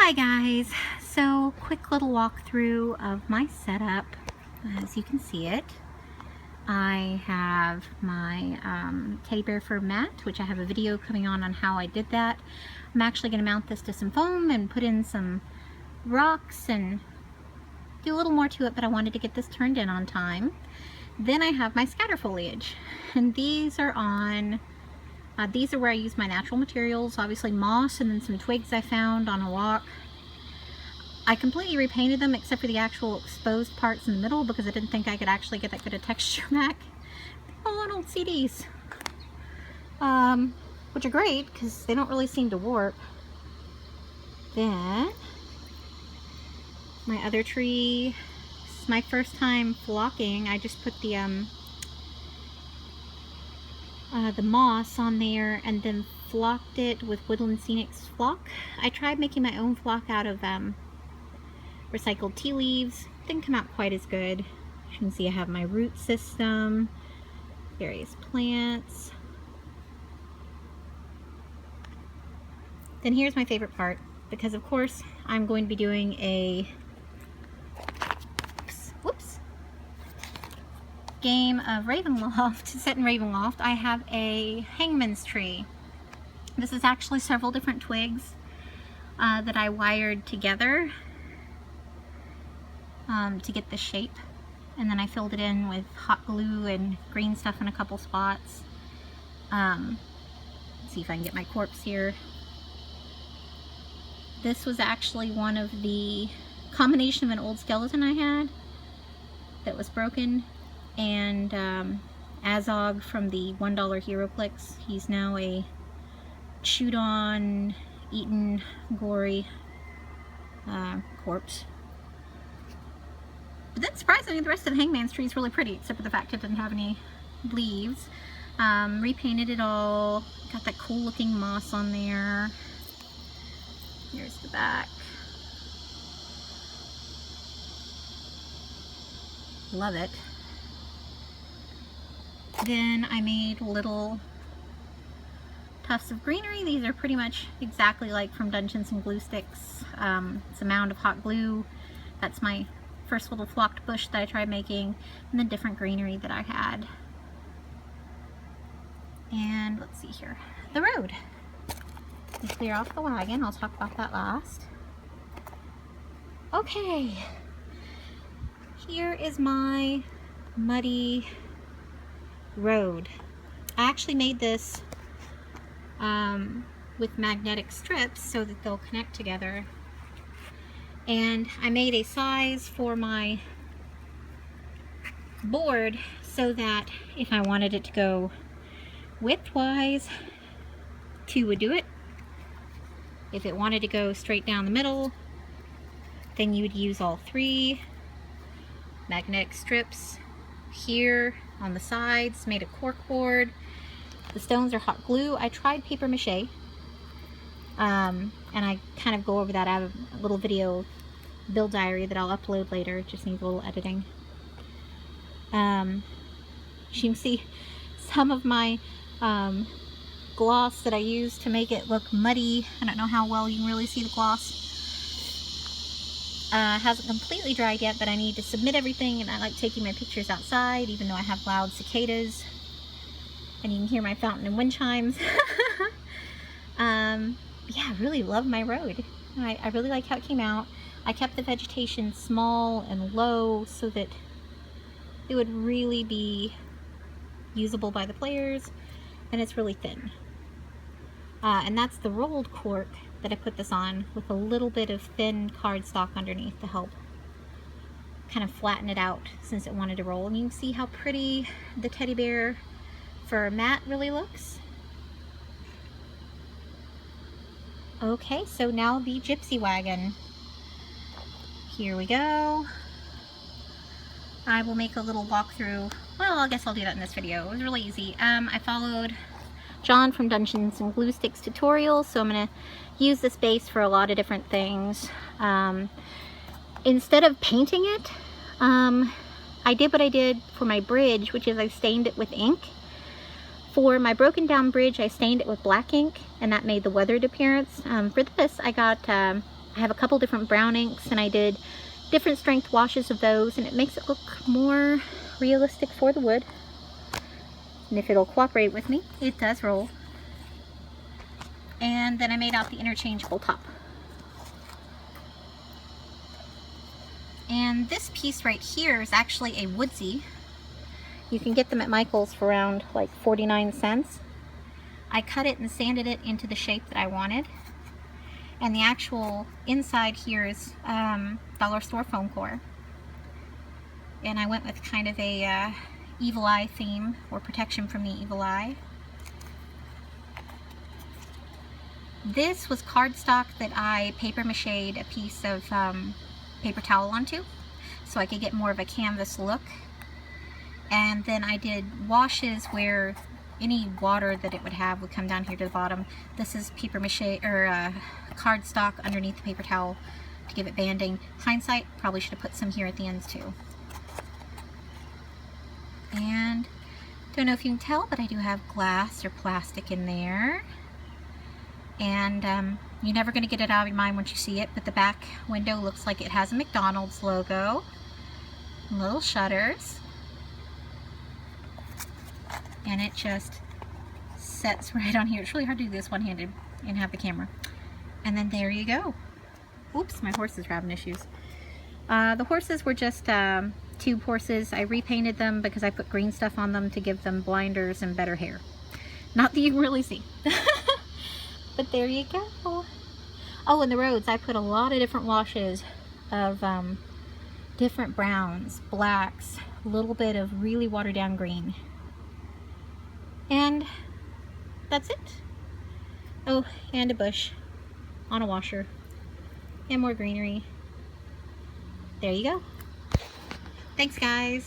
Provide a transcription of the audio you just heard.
Hi guys, so quick little walkthrough of my setup. As you can see it, I have my teddy bear fur mat, which I have a video coming on how I did that. I'm actually going to mount this to some foam and put in some rocks and do a little more to it, but I wanted to get this turned in on time. Then I have my scatter foliage, and these are where I use my natural materials, obviously moss and then some twigs I found on a walk. I completely repainted them except for the actual exposed parts in the middle because I didn't think I could actually get that good a texture back. Oh, on old CDs. Which are great because they don't really seem to warp. Then, my other tree, this is my first time flocking. I just put the moss on there and then flocked it with Woodland Scenic's flock. I tried making my own flock out of recycled tea leaves. Didn't come out quite as good. As you can see, I have my root system, various plants. Then here's my favorite part, because of course I'm going to be doing a game of Ravenloft, set in Ravenloft. I have a hangman's tree. This is actually several different twigs that I wired together to get the shape, and then I filled it in with hot glue and green stuff in a couple spots. Let's see if I can get my corpse here. This was actually one of the combination of an old skeleton I had that was broken, and Azog from the $1 HeroClix. He's now a chewed on, eaten, gory corpse. But then surprisingly, the rest of the hangman's tree is really pretty, except for the fact it didn't have any leaves. Repainted it all, got that cool looking moss on there. Here's the back. Love it. Then I made little tufts of greenery. These are pretty much exactly like from Dungeons and Glue Sticks. It's a mound of hot glue. That's my first little flocked bush that I tried making, and then different greenery that I had. And let's see here, the road. We clear off the wagon. I'll talk about that last. Okay, here is my muddy road. I actually made this with magnetic strips so that they'll connect together, and I made a size for my board so that if I wanted it to go widthwise, 2 would do it. If it wanted to go straight down the middle, then you would use all 3 magnetic strips. Here on the sides, made a cork board. The stones are hot glue. I tried paper mache, and I kind of go over that. I have a little video build diary that I'll upload later. It just needs a little editing. You can see some of my gloss that I used to make it look muddy. I don't know how well you can really see the gloss. Hasn't completely dried yet, but I need to submit everything, and I like taking my pictures outside, even though I have loud cicadas. And you can hear my fountain and wind chimes. Yeah, I really love my road. I really like how it came out. I kept the vegetation small and low so that it would really be usable by the players, and it's really thin. And that's the rolled cork that I put this on with a little bit of thin cardstock underneath to help kind of flatten it out since it wanted to roll. And you can see how pretty the teddy bear fur mat really looks. Okay, so now the gypsy wagon. Here we go. I will make a little walkthrough. Well, I guess I'll do that in this video. It was really easy. I followed John from Dungeons and Glue Sticks tutorials, so I'm going to use this base for a lot of different things. Instead of painting it, I did what I did for my bridge, which is I stained it with ink. For my broken down bridge, I stained it with black ink, and that made the weathered appearance. For this, I got I have a couple different brown inks, and I did different strength washes of those, and it makes it look more realistic for the wood. And if it'll cooperate with me, it does roll. And then I made out the interchangeable top. And this piece right here is actually a woodsy. You can get them at Michael's for around like 49 cents. I cut it and sanded it into the shape that I wanted. And the actual inside here is dollar store foam core. And I went with kind of a evil eye theme, or protection from the evil eye. This was cardstock that I paper mache'd a piece of paper towel onto, so I could get more of a canvas look. And then I did washes where any water that it would have would come down here to the bottom. This is paper mache, or cardstock underneath the paper towel to give it banding. Hindsight, probably should have put some here at the ends too. And don't know if you can tell, but I do have glass or plastic in there. And you're never going to get it out of your mind once you see it, but the back window looks like it has a McDonald's logo. Little shutters. And it just sets right on here. It's really hard to do this one-handed and have the camera. And then there you go. Oops, my horses are having issues. The horses were just tube horses. I repainted them because I put green stuff on them to give them blinders and better hair. Not that you can really see. But there you go. Oh, and the roads, I put a lot of different washes of different browns, blacks, a little bit of really watered down green. And that's it. Oh, and a bush on a washer. And more greenery. There you go. Thanks, guys.